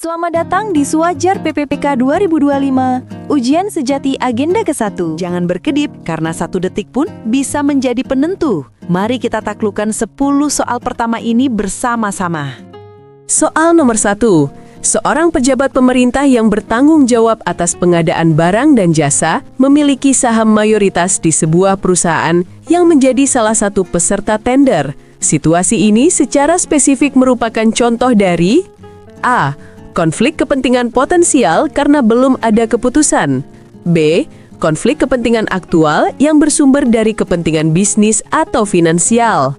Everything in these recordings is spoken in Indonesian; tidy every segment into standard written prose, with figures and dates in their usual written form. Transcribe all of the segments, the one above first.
Selamat datang di Suajar PPPK 2025, ujian sejati agenda ke-1. Jangan berkedip, karena 1 detik pun bisa menjadi penentu. Mari kita taklukkan 10 soal pertama ini bersama-sama. Soal nomor 1. Seorang pejabat pemerintah yang bertanggung jawab atas pengadaan barang dan jasa memiliki saham mayoritas di sebuah perusahaan yang menjadi salah satu peserta tender. Situasi ini secara spesifik merupakan contoh dari A. Konflik kepentingan potensial karena belum ada keputusan. B. Konflik kepentingan aktual yang bersumber dari kepentingan bisnis atau finansial.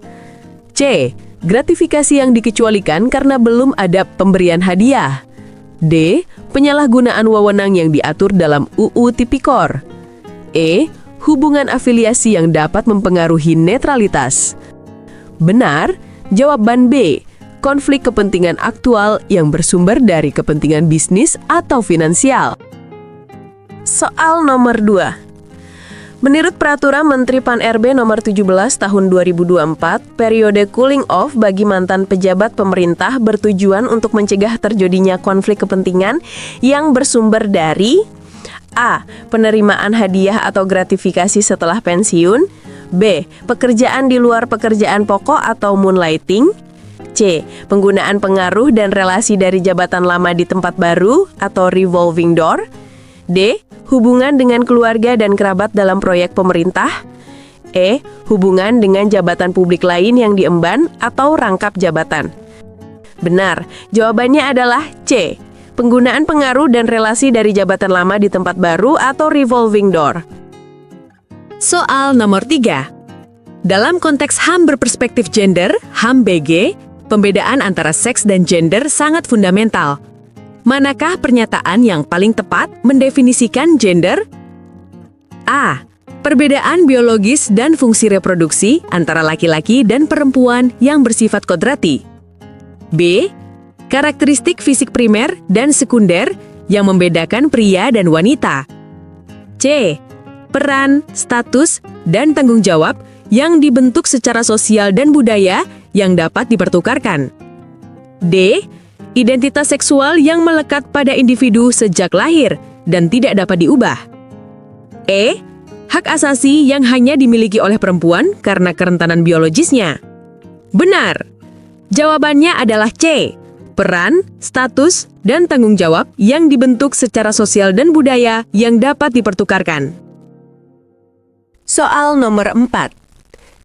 C. Gratifikasi yang dikecualikan karena belum ada pemberian hadiah. D. Penyalahgunaan wewenang yang diatur dalam UU Tipikor. E. Hubungan afiliasi yang dapat mempengaruhi netralitas. Benar, jawaban B. Konflik kepentingan aktual yang bersumber dari kepentingan bisnis atau finansial. Soal nomor 2. Menurut Peraturan Menteri Pan-RB Nomor 17 Tahun 2024, periode cooling off bagi mantan pejabat pemerintah bertujuan untuk mencegah terjadinya konflik kepentingan yang bersumber dari A. Penerimaan hadiah atau gratifikasi setelah pensiun. B. Pekerjaan di luar pekerjaan pokok atau moonlighting. C. Penggunaan pengaruh dan relasi dari jabatan lama di tempat baru atau revolving door. D. Hubungan dengan keluarga dan kerabat dalam proyek pemerintah. E. Hubungan dengan jabatan publik lain yang diemban atau rangkap jabatan. Benar, jawabannya adalah C. Penggunaan pengaruh dan relasi dari jabatan lama di tempat baru atau revolving door. Soal nomor 3. Dalam konteks HAM berperspektif gender, HAM BG, pembedaan antara seks dan gender sangat fundamental. Manakah pernyataan yang paling tepat mendefinisikan gender? A. Perbedaan biologis dan fungsi reproduksi antara laki-laki dan perempuan yang bersifat kodrati. B. Karakteristik fisik primer dan sekunder yang membedakan pria dan wanita. C. Peran, status, dan tanggung jawab yang dibentuk secara sosial dan budaya yang dapat dipertukarkan. D. Identitas seksual yang melekat pada individu sejak lahir dan tidak dapat diubah. E. Hak asasi yang hanya dimiliki oleh perempuan karena kerentanan biologisnya. Benar. Jawabannya adalah C. Peran, status, dan tanggung jawab yang dibentuk secara sosial dan budaya yang dapat dipertukarkan. Soal nomor 4.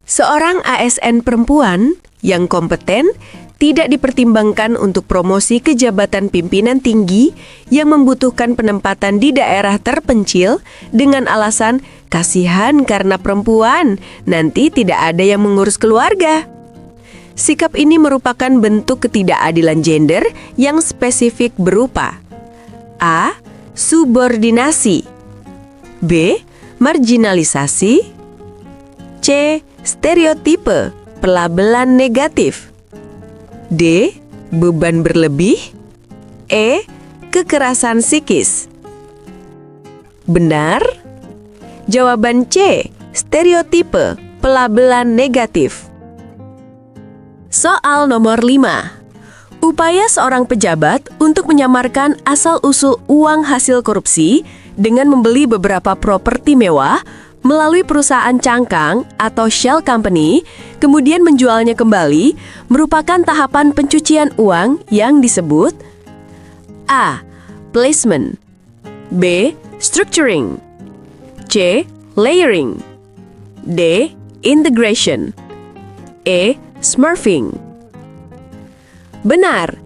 Seorang ASN perempuan yang kompeten tidak dipertimbangkan untuk promosi ke jabatan pimpinan tinggi yang membutuhkan penempatan di daerah terpencil dengan alasan kasihan karena perempuan, nanti tidak ada yang mengurus keluarga. Sikap ini merupakan bentuk ketidakadilan gender yang spesifik berupa A. Subordinasi. B. Marginalisasi. C. Stereotipe, pelabelan negatif. D. Beban berlebih. E. Kekerasan psikis. Benar? Jawaban C. Stereotipe, pelabelan negatif. Soal nomor 5. Upaya seorang pejabat untuk menyamarkan asal-usul uang hasil korupsi dengan membeli beberapa properti mewah melalui perusahaan cangkang atau shell company, kemudian menjualnya kembali, merupakan tahapan pencucian uang yang disebut A. Placement. B. Structuring. C. Layering. D. Integration. E. Smurfing. Benar.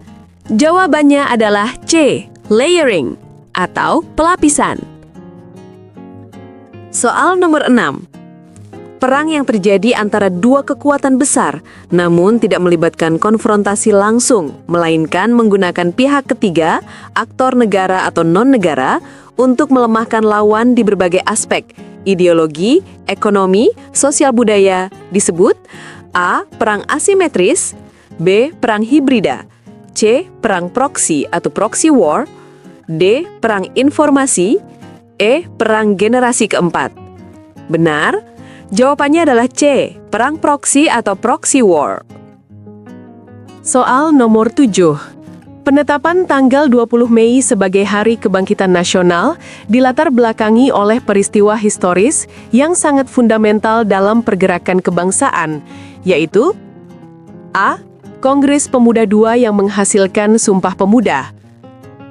Jawabannya adalah C. Layering atau pelapisan. Soal nomor 6. Perang yang terjadi antara dua kekuatan besar, namun tidak melibatkan konfrontasi langsung, melainkan menggunakan pihak ketiga, aktor negara atau non-negara, untuk melemahkan lawan di berbagai aspek, ideologi, ekonomi, sosial budaya, disebut A. Perang asimetris. B. Perang hibrida. C. Perang proksi atau proxy war. D. Perang informasi. E. Perang generasi keempat. Benar? Jawabannya adalah C. Perang proksi atau proxy war. Soal nomor 7. Penetapan tanggal 20 Mei sebagai Hari Kebangkitan Nasional dilatar belakangi oleh peristiwa historis yang sangat fundamental dalam pergerakan kebangsaan, yaitu A. Kongres Pemuda II yang menghasilkan Sumpah Pemuda.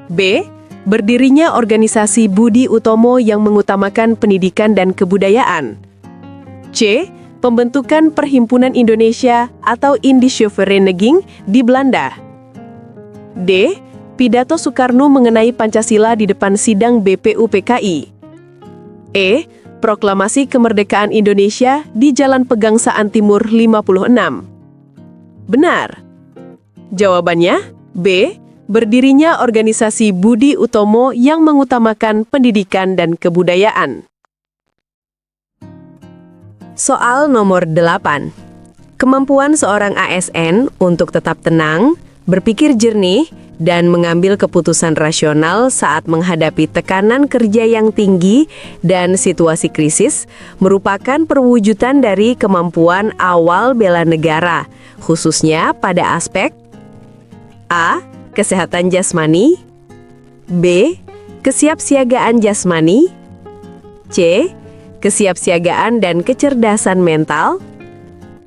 B. Berdirinya organisasi Budi Utomo yang mengutamakan pendidikan dan kebudayaan. C. Pembentukan Perhimpunan Indonesia atau Indische Vereniging di Belanda. D. Pidato Soekarno mengenai Pancasila di depan sidang BPUPKI. E. Proklamasi Kemerdekaan Indonesia di Jalan Pegangsaan Timur 56. Benar. Jawabannya B. Berdirinya organisasi Budi Utomo yang mengutamakan pendidikan dan kebudayaan. Soal nomor 8. Kemampuan seorang ASN untuk tetap tenang, berpikir jernih, dan mengambil keputusan rasional saat menghadapi tekanan kerja yang tinggi dan situasi krisis merupakan perwujudan dari kemampuan awal bela negara, khususnya pada aspek A. Kesehatan jasmani, B. Kesiapsiagaan jasmani, C. Kesiapsiagaan dan kecerdasan mental,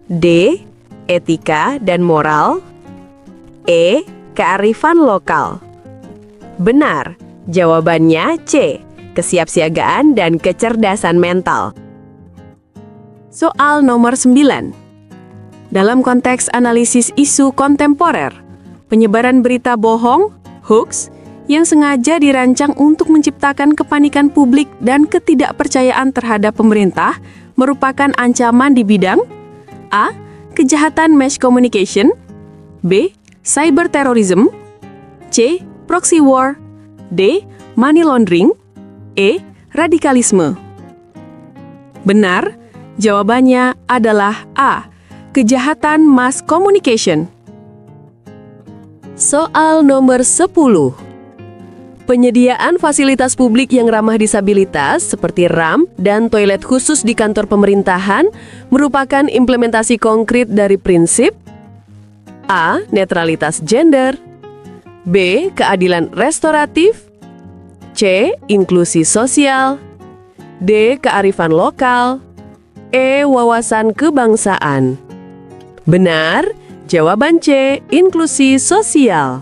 D. Etika dan moral, E. Kearifan lokal. Benar, jawabannya C. Kesiapsiagaan dan kecerdasan mental. Soal nomor 9. Dalam konteks analisis isu kontemporer, penyebaran berita bohong, hoax, yang sengaja dirancang untuk menciptakan kepanikan publik dan ketidakpercayaan terhadap pemerintah merupakan ancaman di bidang A. Kejahatan mass communication, B. Cyber terrorism, C. Proxy war, D. Money laundering, E. Radikalisme. Benar, jawabannya adalah A. Kejahatan mass communication. Soal nomor 10. Penyediaan fasilitas publik yang ramah disabilitas seperti ramp dan toilet khusus di kantor pemerintahan merupakan implementasi konkret dari prinsip A. Netralitas gender, B. Keadilan restoratif, C. Inklusi sosial, D. Kearifan lokal, E. Wawasan kebangsaan. Benar, jawaban C. Inklusi sosial.